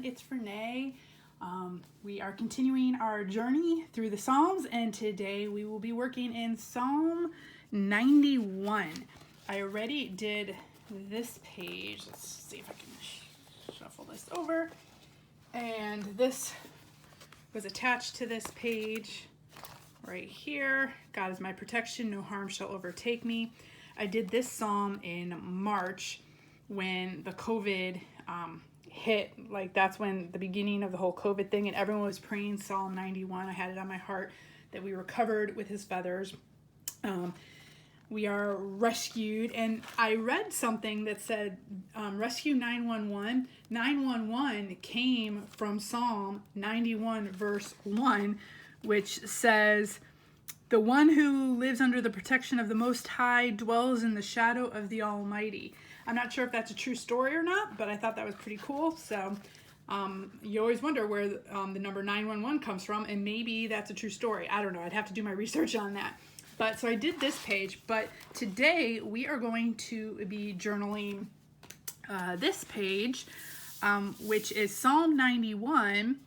everyone, it's Renee. We are continuing our journey through the Psalms, and today we will be working in Psalm 91. I already did this page. Let's see if I can shuffle this over. And this was attached to this page right here. God is my protection, no harm shall overtake me. I did this psalm in March when the COVID hit. Like, that's when the beginning of the whole COVID thing, and everyone was praying Psalm 91. I had it on my heart that we were covered with his feathers. We are rescued, and I read something that said rescue 911. 911 came from Psalm 91 verse 1, which says, "The one who lives under the protection of the Most High dwells in the shadow of the Almighty." I'm not sure if that's a true story or not, but I thought that was pretty cool. So you always wonder where the number 911 comes from, and maybe that's a true story. I don't know. I'd have to do my research on that. But so I did this page, but today we are going to be journaling this page, which is Psalm 91,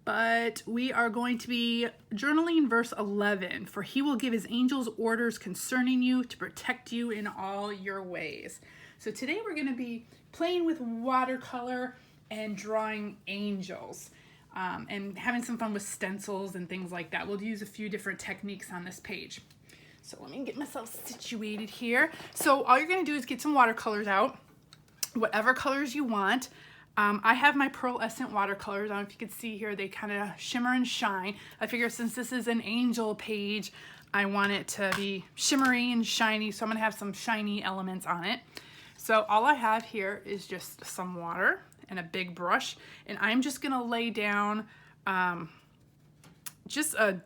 but we are going to be journaling verse 11. "For he will give his angels orders concerning you to protect you in all your ways." So today we're going to be playing with watercolor and drawing angels, and having some fun with stencils and things like that. We'll use a few different techniques on this page. So let me get myself situated here. So all you're going to do is get some watercolors out, whatever colors you want. I have my pearlescent watercolors. I don't know if you can see here, they kind of shimmer and shine. I figure since this is an angel page, I want it to be shimmery and shiny, so I'm going to have some shiny elements on it. So all I have here is just some water and a big brush, and I'm just going to lay down just a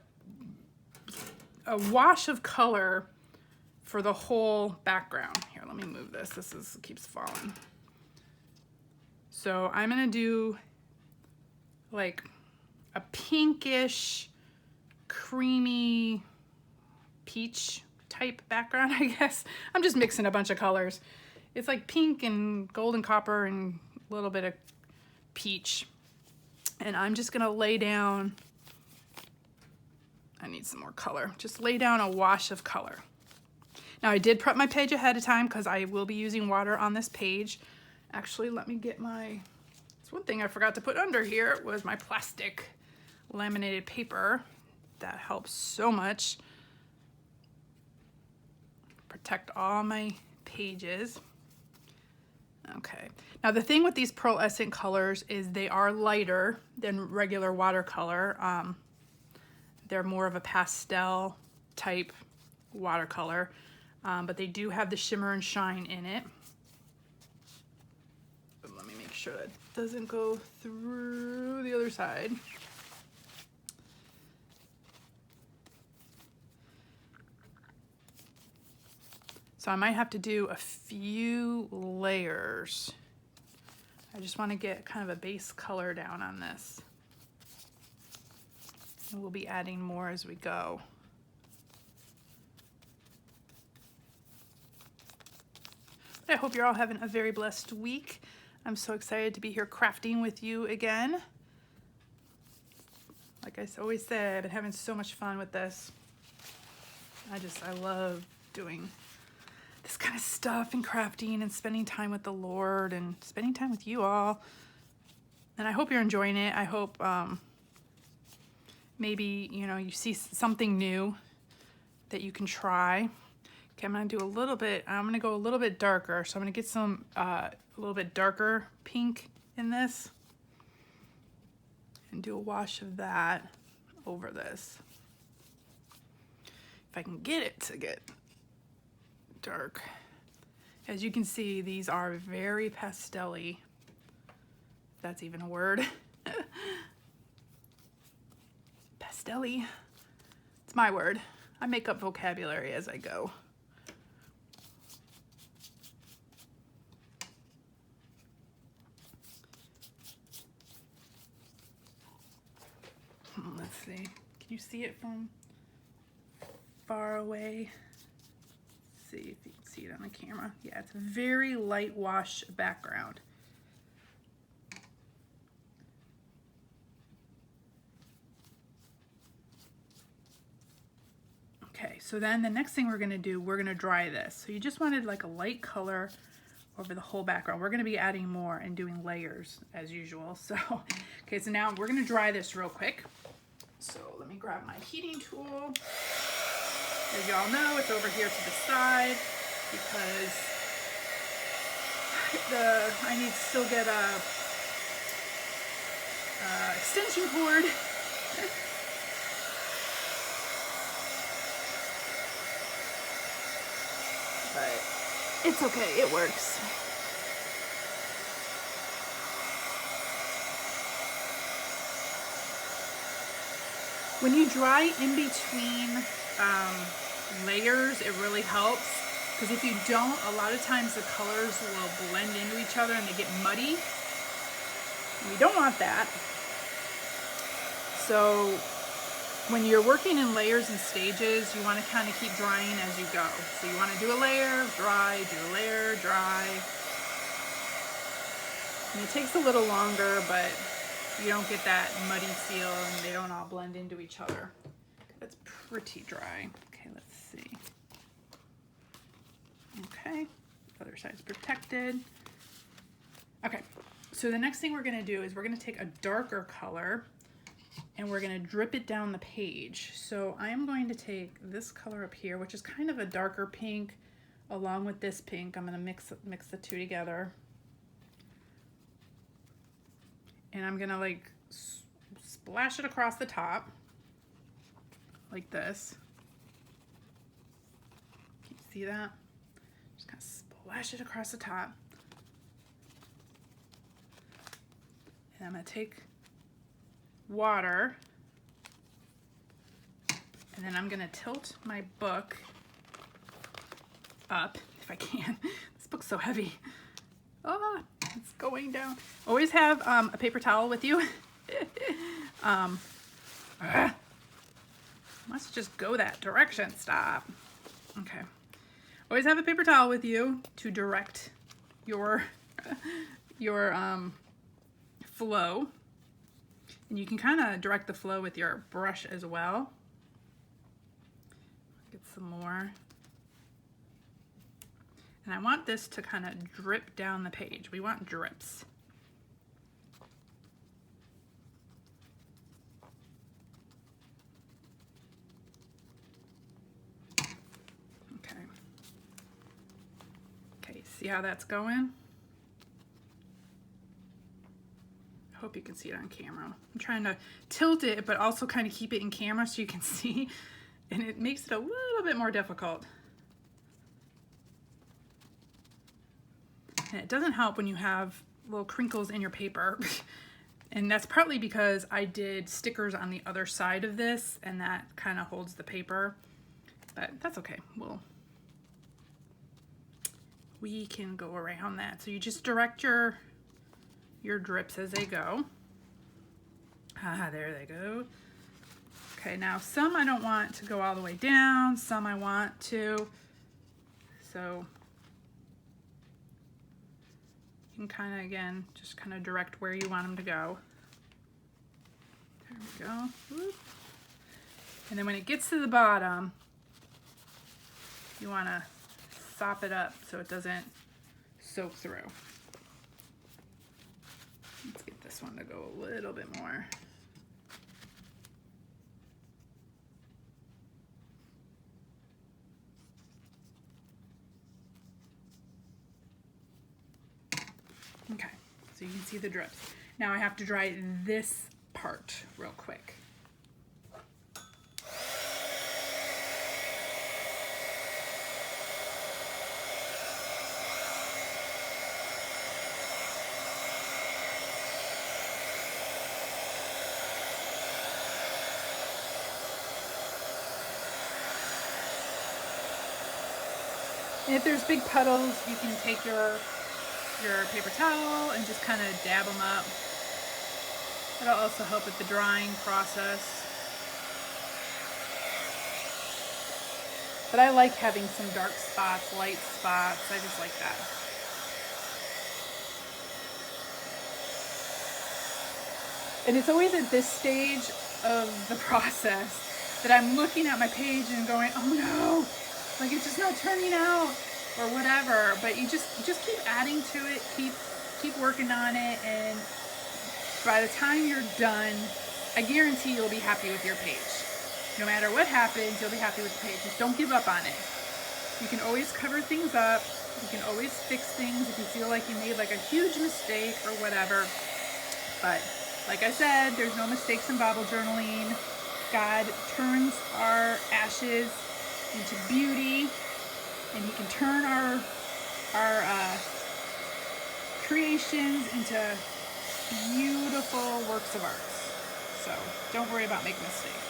wash of color for the whole background. Here, let me move this. This keeps falling. So I'm gonna do like a pinkish, creamy, peach type background, I guess. I'm just mixing a bunch of colors. It's like pink and golden copper and a little bit of peach. And I'm just gonna lay down, I need some more color. Just lay down a wash of color. Now I did prep my page ahead of time because I will be using water on this page. Actually, let me get it's one thing I forgot to put under here was my plastic laminated paper. That helps so much protect all my pages. Okay, now the thing with these pearlescent colors is they are lighter than regular watercolor. They're more of a pastel type watercolor, but they do have the shimmer and shine in it. But let me make sure that doesn't go through the other side. So I might have to do a few layers. I just want to get kind of a base color down on this. And we'll be adding more as we go. I hope you're all having a very blessed week. I'm so excited to be here crafting with you again. Like I always say, I've been having so much fun with this. I love doing this kind of stuff and crafting and spending time with the Lord and spending time with you all. And I hope you're enjoying it. I hope maybe, you see something new that you can try. Okay, I'm gonna go a little bit darker. So I'm gonna get some, a little bit darker pink in this and do a wash of that over this. If I can get it to get dark. As you can see, these are very pastel-y, if that's even a word. Pastel-y. It's my word. I make up vocabulary as I go. Let's see. Can you see it from far away? Let's see if you can see it on the camera. Yeah, it's a very light wash background. So then the next thing we're gonna do, we're gonna dry this. So you just wanted like a light color over the whole background. We're gonna be adding more and doing layers as usual. So, okay, so now we're gonna dry this real quick. So let me grab my heating tool. As y'all know, it's over here to the side because I need to still get a extension cord. But it's okay, it works. When you dry in between layers, it really helps, because if you don't, a lot of times the colors will blend into each other and they get muddy. We don't want that. So when you're working in layers and stages, you want to kind of keep drying as you go. So you want to do a layer, dry, do a layer, dry. And it takes a little longer, but you don't get that muddy feel and they don't all blend into each other. That's pretty dry. Okay, let's see. Okay, other side's protected. Okay, so the next thing we're gonna do is we're gonna take a darker color and we're gonna drip it down the page. So I'm going to take this color up here, which is kind of a darker pink, along with this pink. I'm gonna mix the two together. And I'm gonna like splash it across the top like this. Can you see that? Just gonna splash it across the top. And I'm gonna take water and then I'm gonna tilt my book up if I can. This book's so heavy. Oh, it's going down. Always have a paper towel with you. Let's just go that direction. Stop. Okay. Always have a paper towel with you to direct your flow. And you can kind of direct the flow with your brush as well. Get some more. And I want this to kind of drip down the page. We want drips. Okay. Okay, see how that's going? I hope you can see it on camera. I'm trying to tilt it, but also kind of keep it in camera so you can see. And it makes it a little bit more difficult. And it doesn't help when you have little crinkles in your paper. And that's partly because I did stickers on the other side of this and that kind of holds the paper. But that's okay. We can go around that. So you just direct your drips as they go. Ah, there they go. Okay, now some I don't want to go all the way down, some I want to. So you can kind of, again, just kind of direct where you want them to go. There we go. Whoop. And then when it gets to the bottom, you want to sop it up so it doesn't soak through. Let's get this one to go a little bit more. Okay, so you can see the drips. Now I have to dry this part real quick. And if there's big puddles, you can take your paper towel and just kind of dab them up. It'll also help with the drying process. But I like having some dark spots, light spots. I just like that. And it's always at this stage of the process that I'm looking at my page and going, oh no, like it's just not turning out or whatever. But you just keep adding to it, keep working on it, and by the time you're done, I guarantee you'll be happy with your page. No matter what happens, you'll be happy with the page. Just don't give up on it. You can always cover things up. You can always fix things if you feel like you made like a huge mistake or whatever. But like I said, there's no mistakes in Bible journaling. God turns our ashes into beauty, and He can turn our creations into beautiful works of art. So don't worry about making mistakes.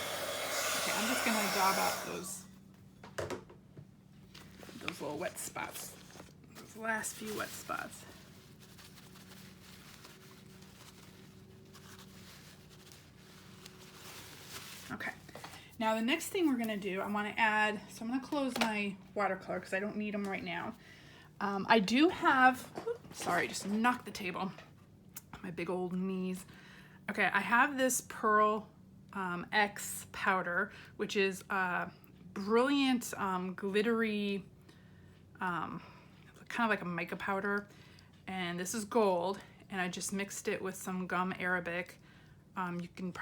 Okay, I'm just gonna dab out those little wet spots, those last few wet spots. Okay, now the next thing we're gonna do, I wanna add, so I'm gonna close my watercolor because I don't need them right now. I do have, sorry, just knocked the table, my big old knees. Okay, I have this Pearl X powder, which is brilliant glittery, kind of like a mica powder, and this is gold, and I just mixed it with some gum arabic. You can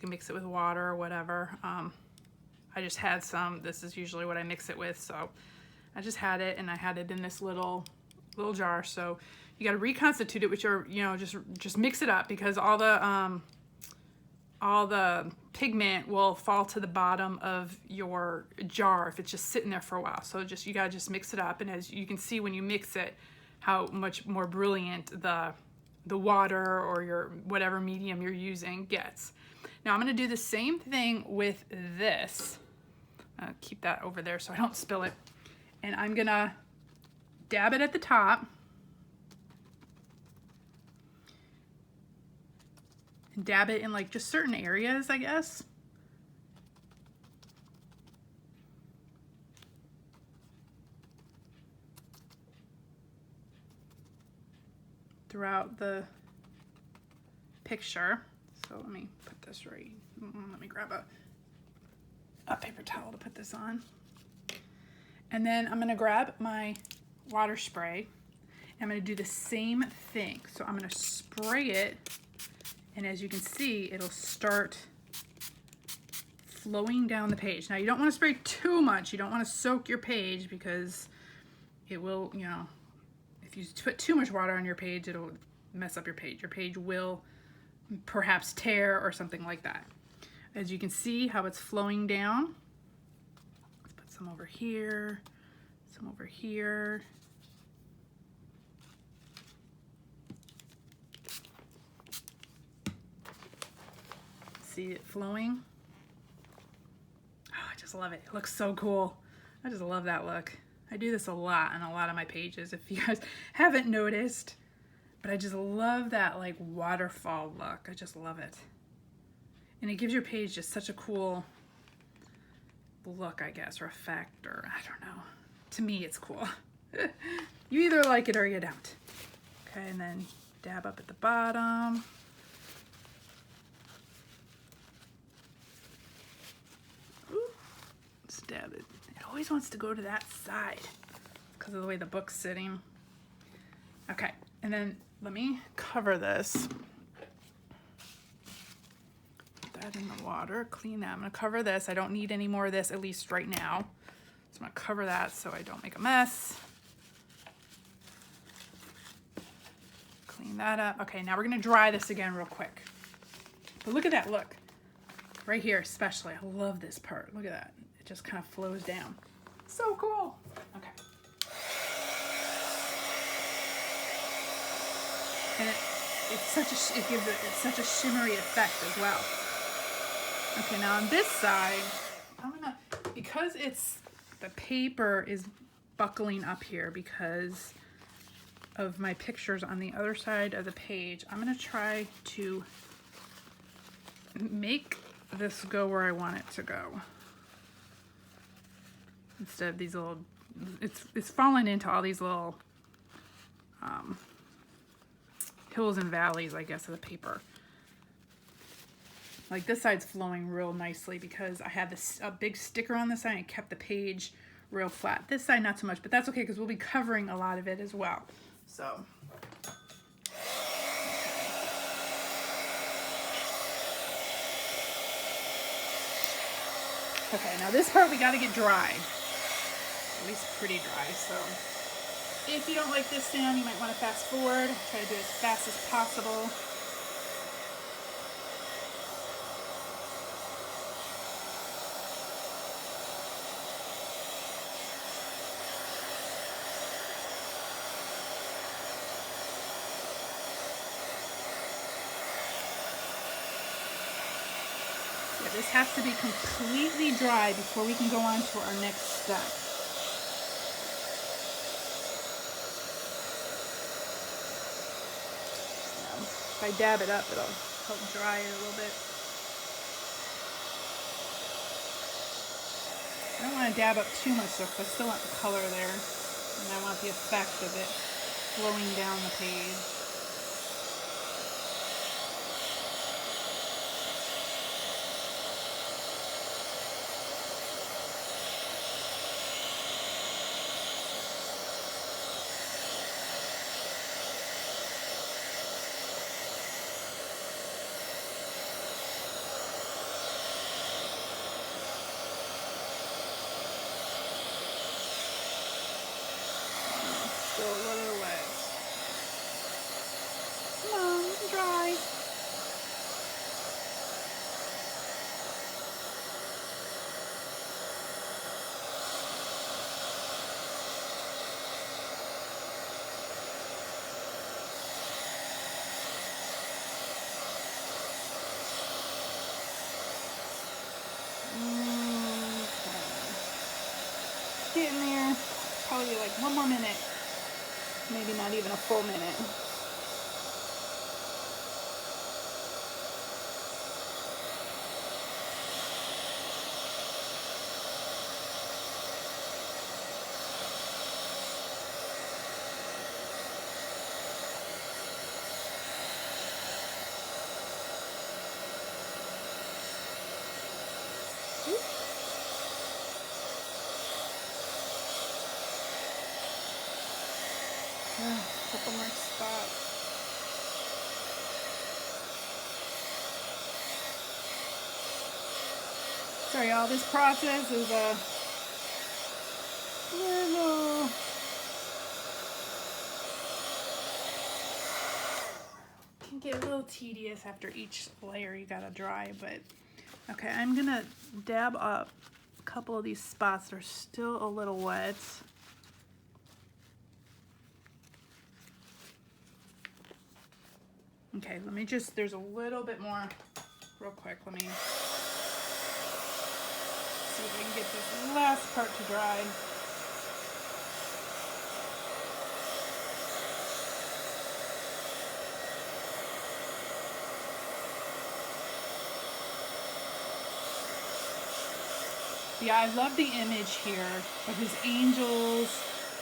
mix it with water or whatever. I just had some. This is usually what I mix it with, so I just had it, and I had it in this little jar. So you got to reconstitute it with your, just mix it up, because all the pigment will fall to the bottom of your jar if it's just sitting there for a while. So you gotta just mix it up, and as you can see when you mix it, how much more brilliant the water or your whatever medium you're using gets. Now I'm gonna do the same thing with this. Keep that over there so I don't spill it. And I'm gonna dab it at the top. And dab it in like just certain areas, I guess. Throughout the picture. So let me put this right. Let me grab a paper towel to put this on. And then I'm gonna grab my water spray. I'm gonna do the same thing. So I'm gonna spray it, and as you can see, it'll start flowing down the page. Now you don't wanna spray too much. You don't wanna soak your page, because it will, if you put too much water on your page, it'll mess up your page. Your page will perhaps tear or something like that. As you can see how it's flowing down. Let's put some over here, some over here. See it flowing? Oh, I just love it. It looks so cool. I just love that look. I do this a lot on a lot of my pages, if you guys haven't noticed, but I just love that like waterfall look. I just love it. And it gives your page just such a cool look, I guess, or effect, or I don't know. To me, it's cool. You either like it or you don't. Okay, and then dab up at the bottom. Ooh, just dab it. It always wants to go to that side because of the way the book's sitting. Okay, and then let me cover this. That in the water, clean that. I'm gonna cover this. I don't need any more of this, at least right now. So I'm gonna cover that so I don't make a mess. Clean that up. Okay, now we're gonna dry this again real quick. But look at that, look. Right here especially, I love this part. Look at that. It just kind of flows down. So cool. Okay. And it gives it such a shimmery effect as well. Okay, now on this side, because the paper is buckling up here because of my pictures on the other side of the page, I'm gonna try to make this go where I want it to go. Instead of these little, it's fallen into all these little hills and valleys, I guess, of the paper. Like this side's flowing real nicely because I had this a big sticker on this side and kept the page real flat. This side not so much, but that's okay because we'll be covering a lot of it as well. So. Okay, now this part we got to get dry, at least pretty dry. So if you don't like this sound, you might want to fast forward. Try to do it as fast as possible. This has to be completely dry before we can go on to our next step. If I dab it up, it'll help dry it a little bit. I don't want to dab up too much though, because I still want the color there. And I want the effect of it flowing down the page. Still a little wet. Come on, let it dry. Okay. Getting there. Probably like one more minute. Maybe not even a full minute. Couple more spots. Sorry, y'all. This process is a little can get a little tedious after each layer you gotta dry, but okay, I'm gonna dab up a couple of these spots that are still a little wet. Okay, let me just, there's a little bit more, real quick, let me see if I can get this last part to dry. Yeah, I love the image here of his angels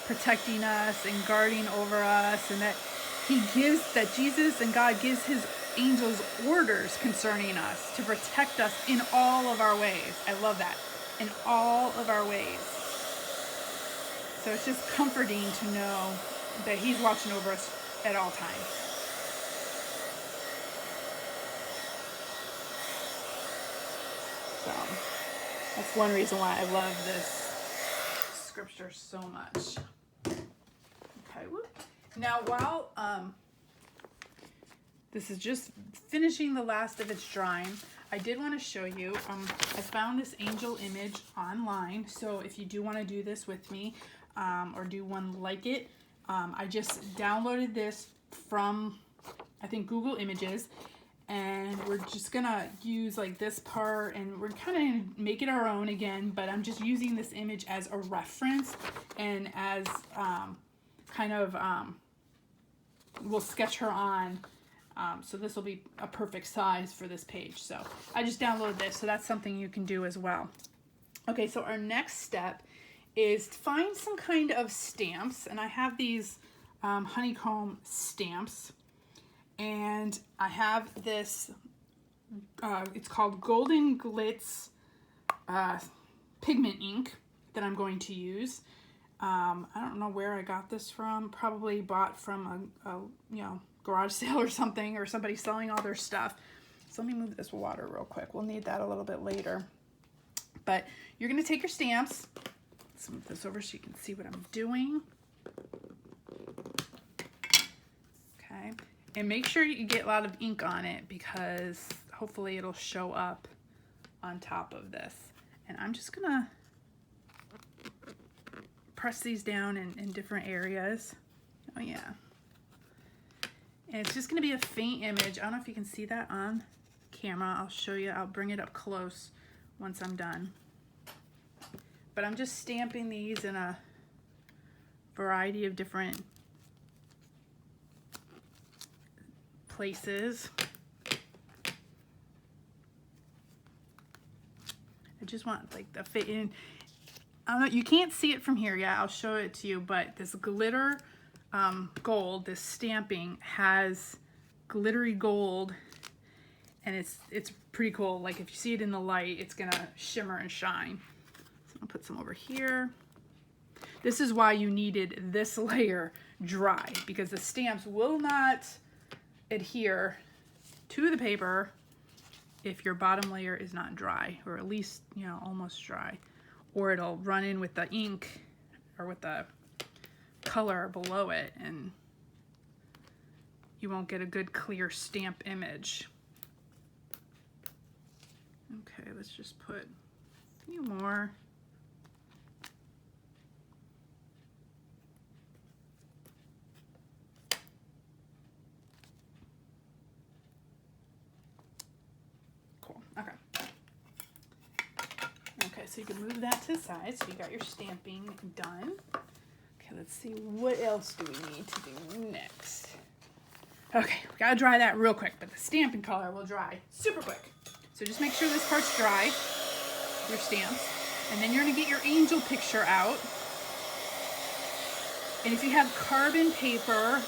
protecting us and guarding over us, and that he gives, that Jesus and God gives his angels orders concerning us to protect us in all of our ways. I love that. In all of our ways. So it's just comforting to know that he's watching over us at all times. So that's one reason why I love this scripture so much. Okay, whoop. Now, while this is just finishing the last of its drying, I did want to show you, I found this angel image online, so if you do want to do this with me, or do one like it, I just downloaded this from, I think, Google Images, and we're just gonna use like this part, and we're kind of gonna make it our own again, but I'm just using this image as a reference, and as we'll sketch her on, so this will be a perfect size for this page. So I just downloaded this, so that's something you can do as well. Okay, so our next step is to find some kind of stamps, and I have these honeycomb stamps, and I have this it's called Golden Glitz pigment ink that I'm going to use. I don't know where I got this from. Probably bought from a garage sale or something, or somebody selling all their stuff. So let me move this water real quick. We'll need that a little bit later. But you're going to take your stamps. Let's move this over so you can see what I'm doing. Okay. And make sure you get a lot of ink on it, because hopefully it'll show up on top of this. And I'm just going to press these down in different areas. Oh yeah. And it's just going to be a faint image. I don't know if you can see that on camera. I'll show you. I'll bring it up close once I'm done. But I'm just stamping these in a variety of different places. I just want like the fit in. I don't know, you can't see it from here yet. I'll show it to you, but this glitter gold, this stamping has glittery gold, and it's pretty cool. Like if you see it in the light, it's gonna shimmer and shine. So I'll put some over here. This is why you needed this layer dry, because the stamps will not adhere to the paper if your bottom layer is not dry, or at least, you know, almost dry, or it'll run in with the ink or with the color below it, and you won't get a good clear stamp image. Okay, let's just put a few more. Cool, okay. Okay, so you can move that to the side, so you got your stamping done. Okay, let's see, what else do we need to do next? Okay, we gotta dry that real quick, but the stamping color will dry super quick. So just make sure this part's dry, your stamps, and then you're gonna get your angel picture out. And if you have carbon paper,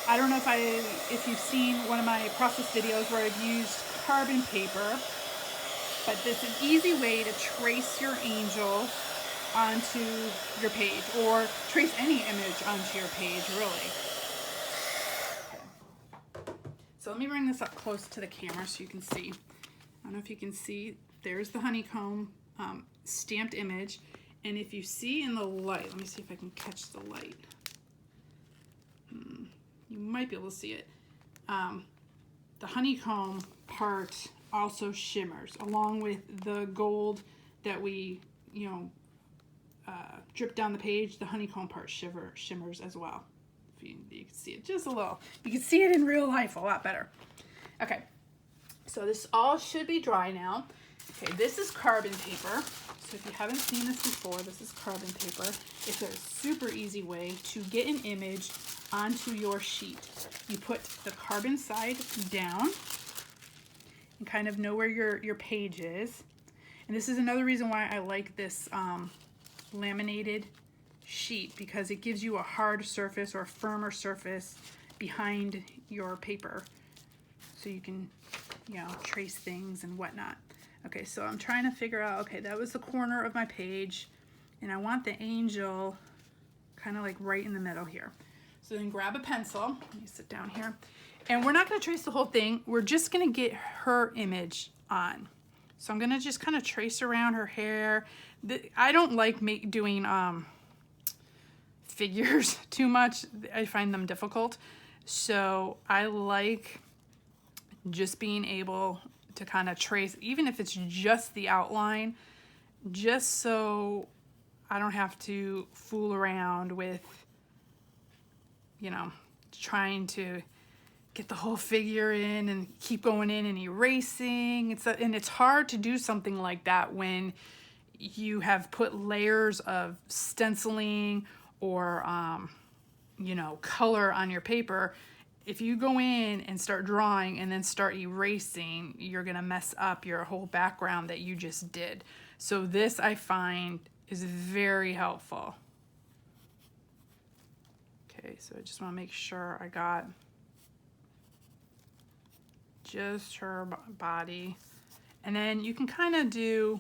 I don't know if you've seen one of my process videos where I've used carbon paper, but this is an easy way to trace your angel onto your page, or trace any image onto your page, really. Okay. So let me bring this up close to the camera so you can see. I don't know if you can see, there's the honeycomb stamped image. And if you see in the light, let me see if I can catch the light. You might be able to see it. The honeycomb part also shimmers, along with the gold that we, drip down the page. The honeycomb part shimmers as well. If you can see it just a little. You can see it in real life a lot better. Okay, so this all should be dry now. Okay, this is carbon paper. So if you haven't seen this before, this is carbon paper. It's a super easy way to get an image onto your sheet. You put the carbon side down and kind of know where your page is. And this is another reason why I like this laminated sheet, because it gives you a hard surface or a firmer surface behind your paper, so you can, trace things and whatnot. Okay, so I'm trying to figure out, okay, that was the corner of my page, and I want the angel kind of like right in the middle here. So then grab a pencil, let me sit down here, and we're not gonna trace the whole thing, we're just gonna get her image on. So I'm gonna just kind of trace around her hair. I don't like doing figures too much. I find them difficult. So I like just being able to kind of trace, even if it's just the outline, just so I don't have to fool around with, trying to get the whole figure in and keep going in and erasing. It's hard to do something like that when you have put layers of stenciling or color on your paper. If you go in and start drawing and then start erasing, you're gonna mess up your whole background that you just did. So this, I find, is very helpful. Okay, so I just wanna make sure I got just her body. And then you can kind of do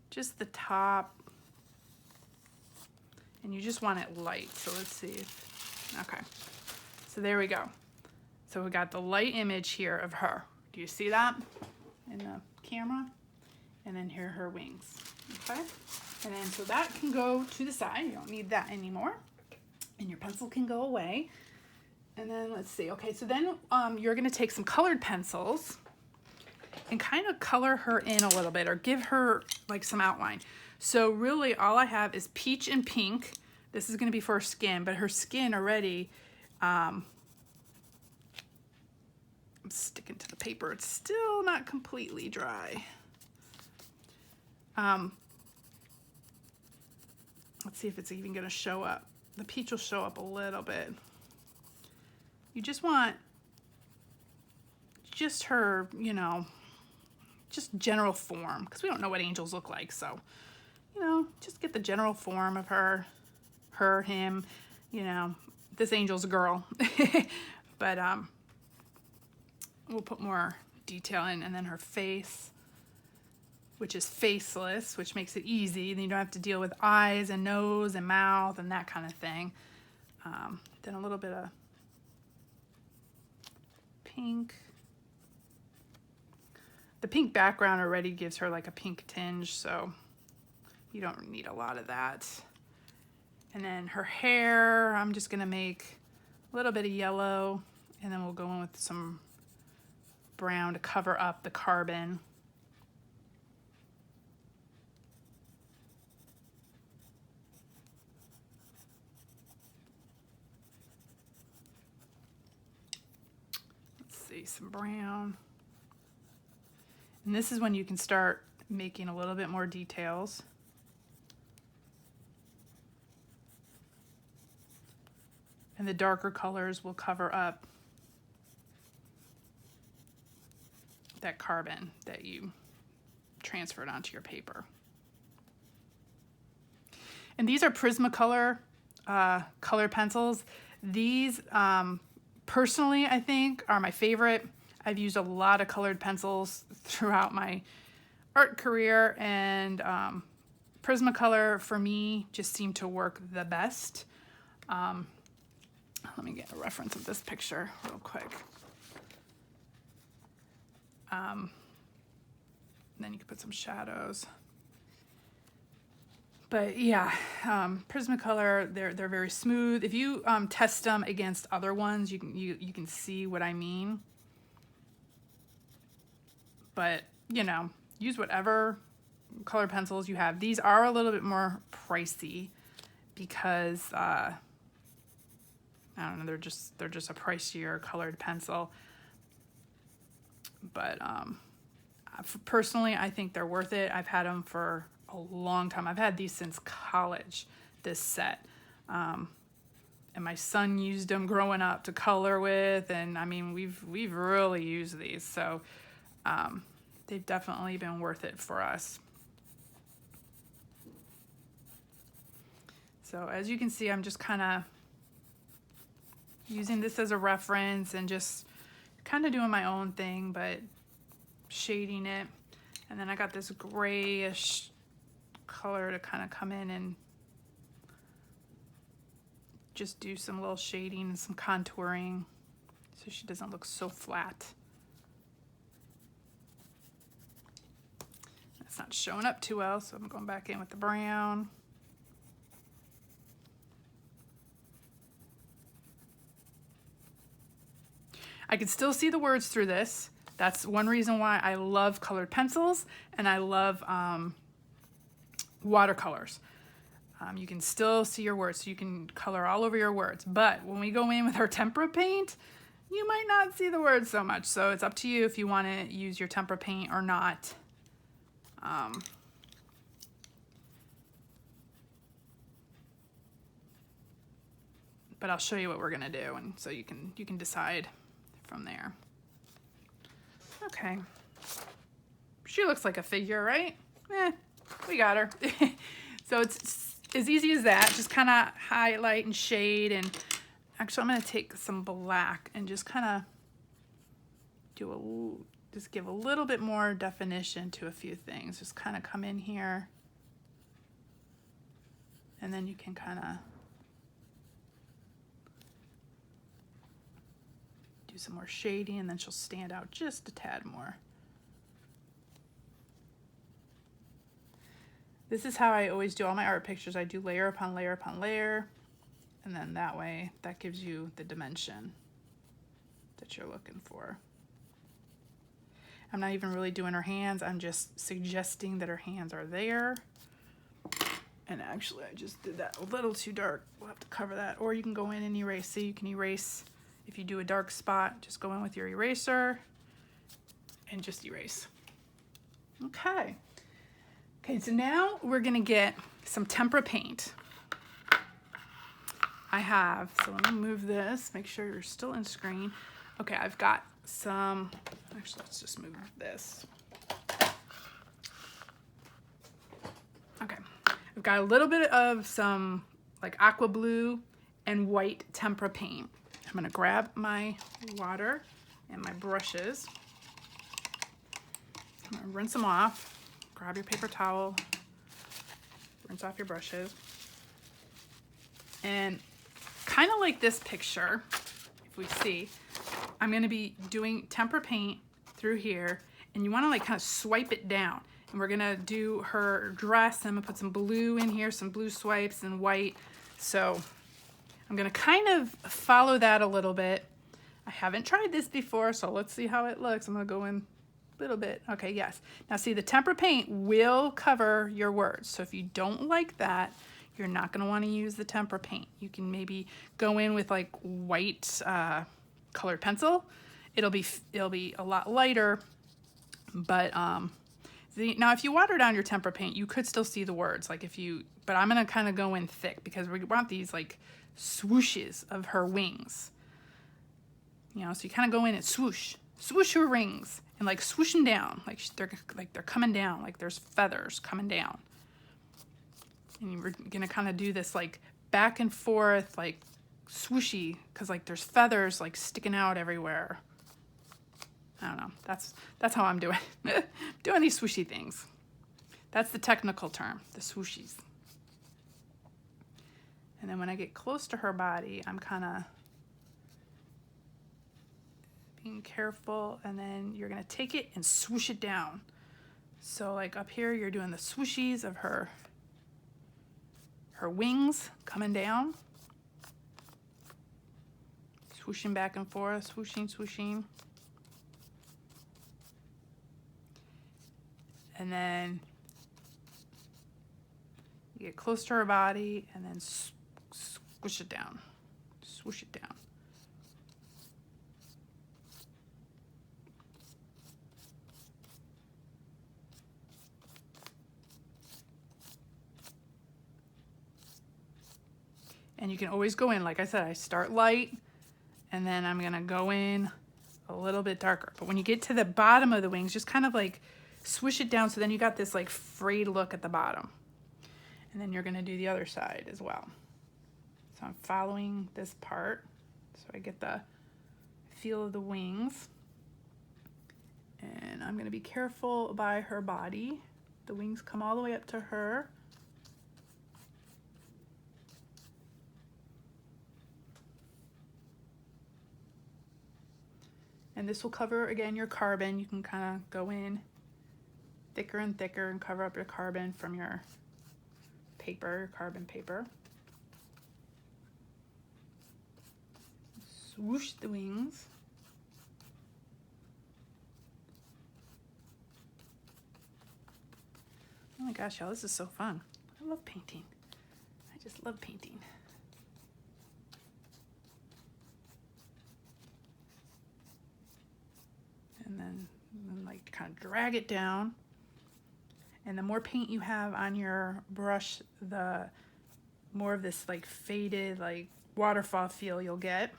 just the top. And you just want it light. So let's see. Okay. So there we go. So we got the light image here of her. Do you see that in the camera? And then here are her wings. Okay. And then so that can go to the side. You don't need that anymore. And your pencil can go away. And then let's see. Okay, so then you're going to take some colored pencils and kind of color her in a little bit or give her like some outline. So really all I have is peach and pink. This is going to be for her skin, but her skin already, I'm sticking to the paper. It's still not completely dry. Let's see if it's even going to show up. The peach will show up a little bit. You just want just her, you know, just general form, because we don't know what angels look like. So, you know, just get the general form of her, him, you know, this angel's a girl. But we'll put more detail in, and then her face, which is faceless, which makes it easy. Then you don't have to deal with eyes and nose and mouth and that kind of thing. Then a little bit of pink. The pink background already gives her like a pink tinge, so you don't need a lot of that. And then her hair, I'm just gonna make a little bit of yellow, and then we'll go in with some brown to cover up the carbon. Let's see, some brown. And this is when you can start making a little bit more details. And the darker colors will cover up that carbon that you transferred onto your paper. And these are Prismacolor color pencils. These, personally, I think are my favorite. I've used a lot of colored pencils throughout my art career, and Prismacolor for me just seemed to work the best. Let me get a reference of this picture real quick. Then you can put some shadows. But yeah, Prismacolor, they're very smooth. If you test them against other ones, you can see what I mean. But you know, use whatever color pencils you have. These are a little bit more pricey because I don't know, they're just a pricier colored pencil. But personally, I think they're worth it. I've had them for a long time. I've had these since college, this set. And my son used them growing up to color with, and I mean, we've really used these. So they've definitely been worth it for us. So as you can see, I'm just kind of using this as a reference and just kind of doing my own thing, but shading it. And then I got this grayish color to kind of come in and just do some little shading and some contouring so she doesn't look so flat. It's not showing up too well, so I'm going back in with the brown. I can still see the words through this. That's one reason why I love colored pencils, and I love watercolors. You can still see your words, so you can color all over your words. But when we go in with our tempera paint, you might not see the words so much. So it's up to you if you want to use your tempera paint or not. But I'll show you what we're gonna do, and so you can decide from there. Okay, she looks like a figure, right? We got her. So it's as easy as that. Just kind of highlight and shade, and actually I'm gonna take some black and just kind of just give a little bit more definition to a few things. Just kind of come in here, and then you can kind of do some more shading, and then she'll stand out just a tad more. This is how I always do all my art pictures. I do layer upon layer upon layer, and then that way, that gives you the dimension that you're looking for. I'm not even really doing her hands. I'm just suggesting that her hands are there. And actually, I just did that a little too dark. We'll have to cover that. Or you can go in and erase. See, you can erase. If you do a dark spot, just go in with your eraser and just erase. Okay. Okay, so now we're gonna get some tempera paint. So let me move this, make sure you're still in screen. Okay, I've got some, actually let's just move this. Okay, I've got a little bit of some like aqua blue and white tempera paint. I'm gonna grab my water and my brushes. I'm gonna rinse them off. Grab your paper towel, rinse off your brushes. And kind of like this picture, if we see, I'm gonna be doing tempera paint through here, and you wanna like kind of swipe it down. And we're gonna do her dress. I'm gonna put some blue in here, some blue swipes and white. So I'm gonna kind of follow that a little bit. I haven't tried this before, so let's see how it looks. I'm gonna go in a little bit. Okay, yes. Now see, the tempera paint will cover your words. So if you don't like that, you're not gonna wanna use the tempera paint. You can maybe go in with like white colored pencil. It'll be a lot lighter, but now if you water down your tempera paint, you could still see the words. Like but I'm gonna kind of go in thick because we want these like swooshes of her wings. You know, so you kind of go in and swoosh her wings and like swoosh them down, like they're coming down, like there's feathers coming down. And we're gonna kind of do this like back and forth, like swooshy, because like there's feathers like sticking out everywhere. I don't know. That's how I'm doing doing these swooshy things. That's the technical term, the swooshies. And then when I get close to her body, I'm kind of being careful, and then you're gonna take it and swoosh it down. So like up here, you're doing the swooshies of her wings coming down. Swooshing back and forth, swooshing, swooshing. And then you get close to her body and then squish it down, swoosh it down. And you can always go in, like I said, I start light and then I'm gonna go in a little bit darker. But when you get to the bottom of the wings, just kind of like swish it down so then you got this like frayed look at the bottom. And then you're gonna do the other side as well. So I'm following this part so I get the feel of the wings. And I'm gonna be careful by her body. The wings come all the way up to her. And this will cover, again, your carbon. You can kind of go in thicker and thicker and cover up your carbon from your paper, carbon paper. Swoosh the wings. Oh my gosh, y'all, this is so fun. I love painting. I just love painting. And then like kind of drag it down. And the more paint you have on your brush, the more of this like faded like waterfall feel you'll get.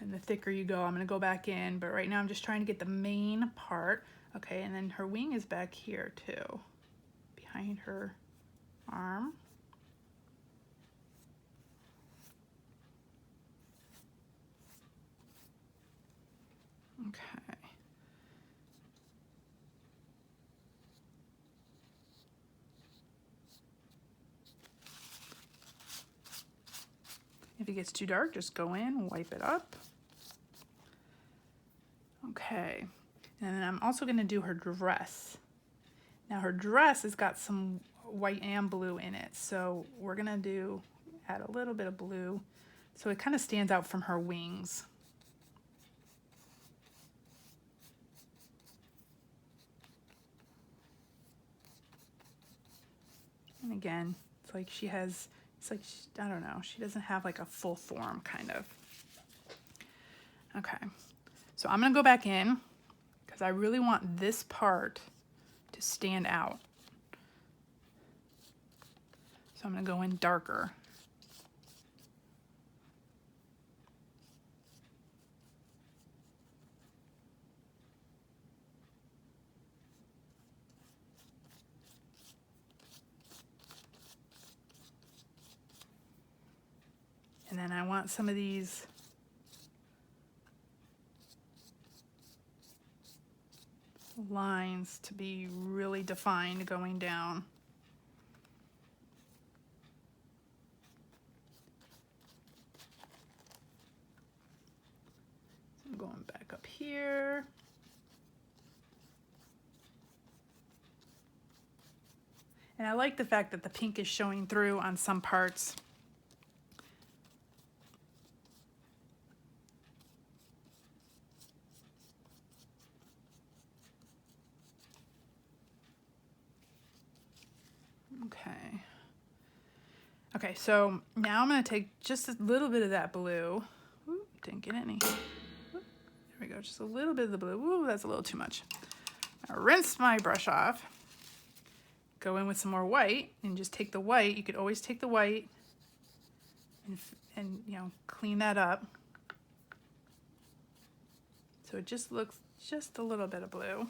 And the thicker you go, I'm gonna go back in, but right now I'm just trying to get the main part. Okay, and then her wing is back here too, behind her arm. Okay. If it gets too dark, just go in, wipe it up. Okay, and then I'm also going to do her dress. Now her dress has got some white and blue in it, so we're going to add a little bit of blue so it kind of stands out from her wings. And again, it's like I don't know, she doesn't have like a full form kind of. Okay, so I'm gonna go back in because I really want this part to stand out. So I'm gonna go in darker. And then I want some of these lines to be really defined going down. So I'm going back up here. And I like the fact that the pink is showing through on some parts. Okay, so now I'm going to take just a little bit of that blue. Ooh, didn't get any. Ooh, there we go, just a little bit of the blue. Ooh, that's a little too much. I rinse my brush off, go in with some more white, and just take the white. You could always take the white and you know, clean that up. So it just looks just a little bit of blue.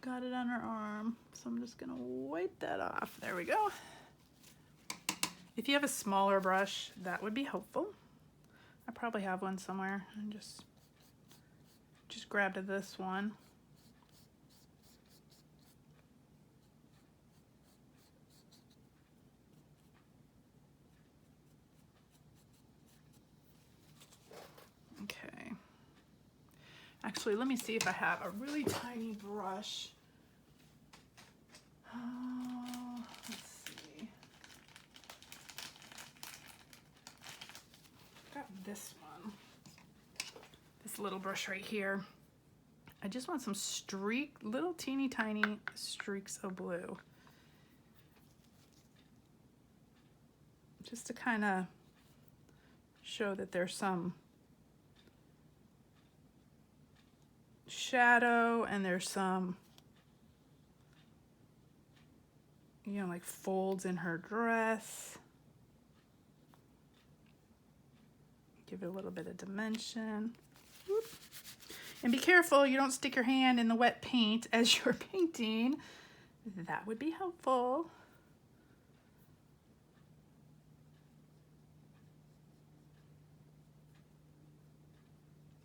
Got it on her arm, so I'm just gonna wipe that off. There we go. If you have a smaller brush, that would be helpful. I probably have one somewhere. And just grabbed this one. Okay. Actually, let me see if I have a really tiny brush. Let's see. Got this one. This little brush right here. I just want some little teeny tiny streaks of blue. Just to kind of show that there's some shadow and there's some, you know, like folds in her dress. Give it a little bit of dimension. Whoop. And be careful you don't stick your hand in the wet paint as you're painting. That would be helpful.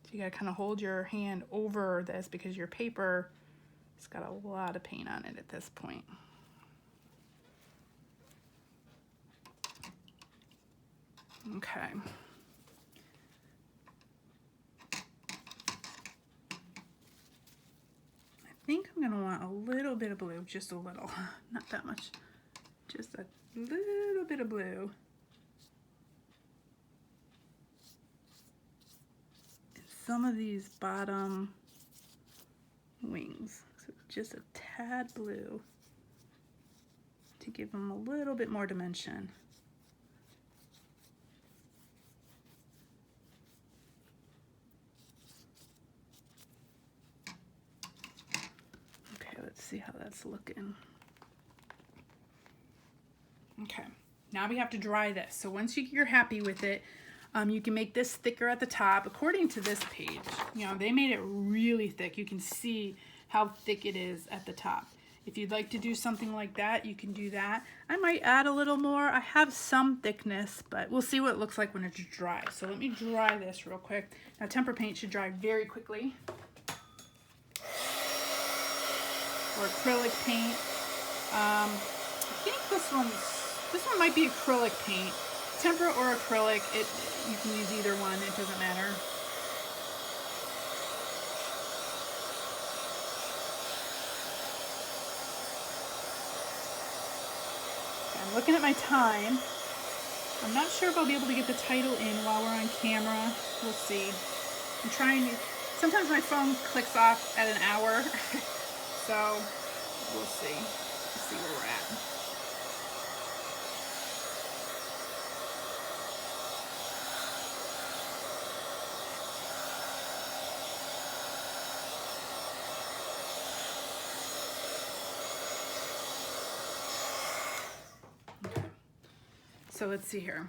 So you gotta kind of hold your hand over this because your paper has got a lot of paint on it at this point. Okay. I think I'm gonna want a little bit of blue, just a little, not that much, just a little bit of blue. And some of these bottom wings, so just a tad blue to give them a little bit more dimension. Let's see how that's looking. Okay, now we have to dry this. So once you're happy with it, you can make this thicker at the top. According to this page, you know, they made it really thick. You can see how thick it is at the top. If you'd like to do something like that, you can do that. I might add a little more. I have some thickness, but we'll see what it looks like when it's dry. So let me dry this real quick. Now, tempera paint should dry very quickly. Or acrylic paint. I think this one might be acrylic paint. Tempera or acrylic, you can use either one, it doesn't matter. Okay, I'm looking at my time. I'm not sure if I'll be able to get the title in while we're on camera. We'll see. I'm trying to, sometimes my phone clicks off at an hour. So we'll see. Let's see where we're at. So let's see here.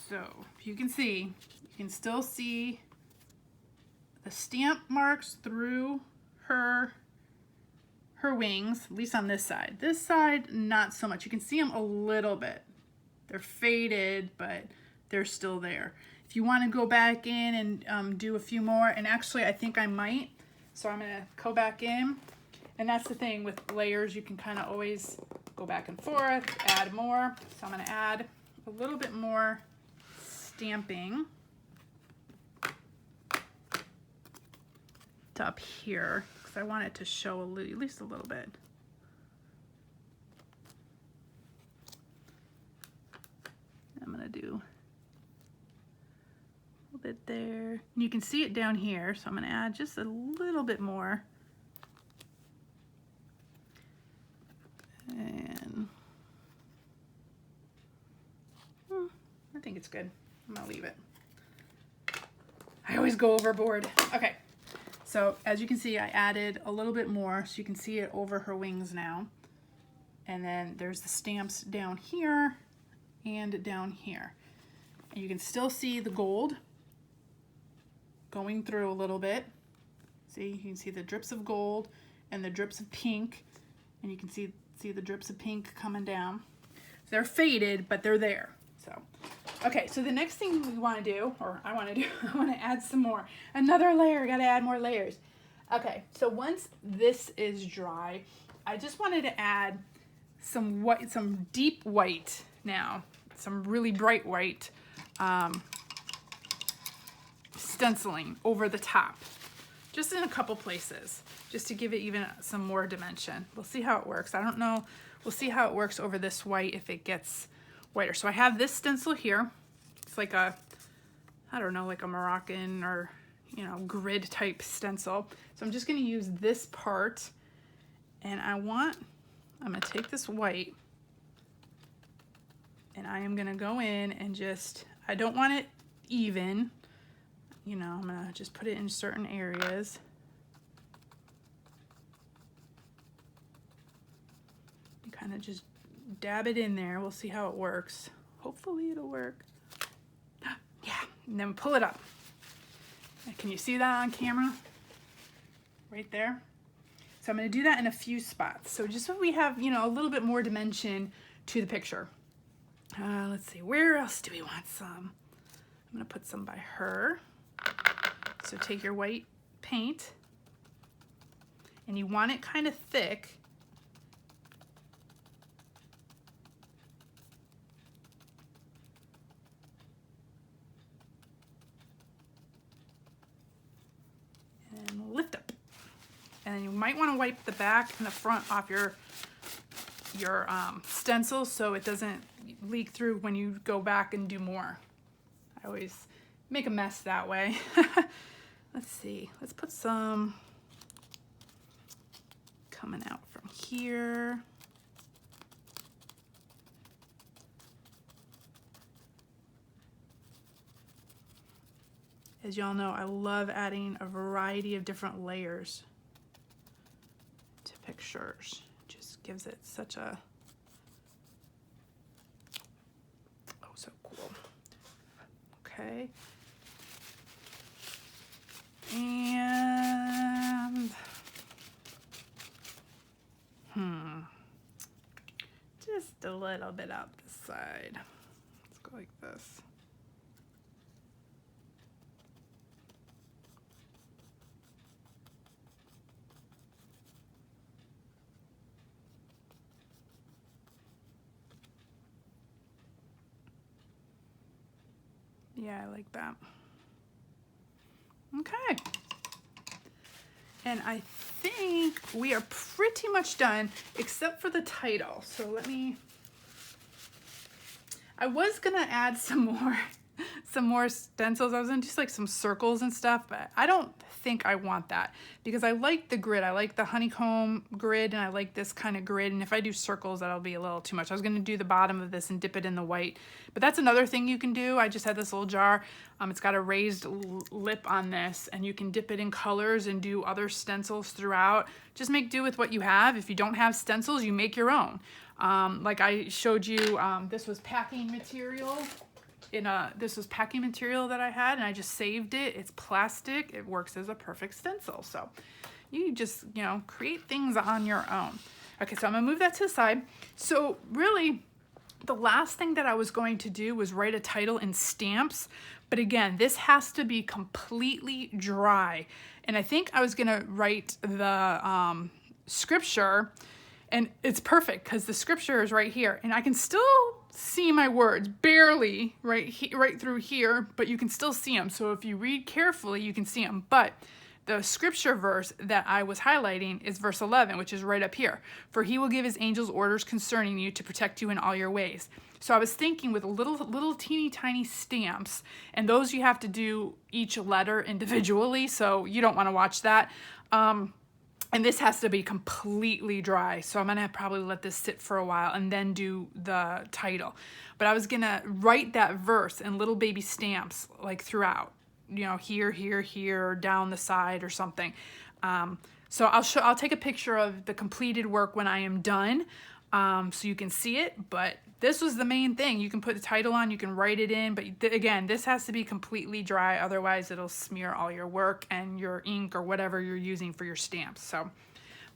So if you can see, you can still see the stamp marks through her wings, at least on this side. This side, not so much. You can see them a little bit. They're faded, but they're still there. If you want to go back in and do a few more, and actually I think I might, so I'm gonna go back in. And that's the thing with layers, you can kind of always go back and forth, add more. So I'm gonna add a little bit more stamping to up here, because I want it to show at least a little bit. I'm gonna do a little bit there. And you can see it down here, so I'm gonna add just a little bit more. And I think it's good. I'm gonna leave it. I always go overboard. Okay, so as you can see, I added a little bit more, so you can see it over her wings now. And then there's the stamps down here and down here. And you can still see the gold going through a little bit. See, you can see the drips of gold and the drips of pink, and you can see the drips of pink coming down. They're faded, but they're there. So, okay, so the next thing we want to do, or I want to do, I want to add some more. Another layer, got to add more layers. Okay, so once this is dry, I just wanted to add some white, some deep white now, some really bright white stenciling over the top, just in a couple places, just to give it even some more dimension. We'll see how it works. I don't know. We'll see how it works over this white if it gets whiter. So I have this stencil here. It's like a, I don't know, like a Moroccan or, you know, grid type stencil. So I'm just going to use this part, and I'm going to take this white, and I am going to go in and just, I don't want it even, you know, I'm going to just put it in certain areas. And kind of just dab it in there. We'll see how it works. Hopefully it'll work. Yeah, and then pull it up. Can you see that on camera? Right there. So I'm going to do that in a few spots. So just so we have, you know, a little bit more dimension to the picture. Let's see, where else do we want some? I'm going to put some by her. So take your white paint, and you want it kind of thick. And lift up. And then you might want to wipe the back and the front off your stencil so it doesn't leak through when you go back and do more. I always make a mess that way. Let's see, let's put some coming out from here. As y'all know, I love adding a variety of different layers pictures. Just gives it such a, oh, so cool. Okay. And, just a little bit out this side. Let's go like this. Yeah, I like that. Okay. And I think we are pretty much done, except for the title. So let me, I was gonna add some more stencils. I was gonna do like some circles and stuff, but I don't think I want that because I like the grid. I like the honeycomb grid and I like this kind of grid. And if I do circles, that'll be a little too much. I was gonna do the bottom of this and dip it in the white, but that's another thing you can do. I just had this little jar. It's got a raised lip on this and you can dip it in colors and do other stencils throughout. Just make do with what you have. If you don't have stencils, you make your own. Like I showed you, this was packing material. This was packing material that I had and I just saved it. It's plastic. It works as a perfect stencil. So you just, you know, create things on your own. Okay, so I'm gonna move that to the side. So really, the last thing that I was going to do was write a title in stamps. But again, this has to be completely dry. And I think I was gonna write the scripture, and it's perfect because the scripture is right here. And I can still see my words, barely right through here, but you can still see them. So if you read carefully, you can see them. But the scripture verse that I was highlighting is verse 11, which is right up here. For he will give his angels orders concerning you to protect you in all your ways. So I was thinking with little teeny tiny stamps, and those you have to do each letter individually, so you don't want to watch that. And this has to be completely dry. So I'm gonna probably let this sit for a while and then do the title. But I was gonna write that verse in little baby stamps like throughout, you know, here, here, here, down the side or something. So I'll take a picture of the completed work when I am done, so you can see it. But this was the main thing. You can put the title on, you can write it in, but again, this has to be completely dry. Otherwise it'll smear all your work and your ink or whatever you're using for your stamps. So,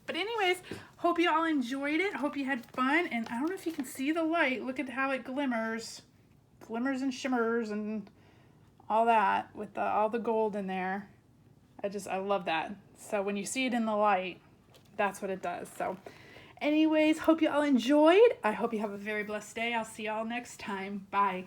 but anyways, hope you all enjoyed it. Hope you had fun. And I don't know if you can see the light. Look at how it glimmers and shimmers and all that with all the gold in there. I love that. So when you see it in the light, that's what it does. So anyways, hope you all enjoyed. I hope you have a very blessed day. I'll see y'all next time. Bye.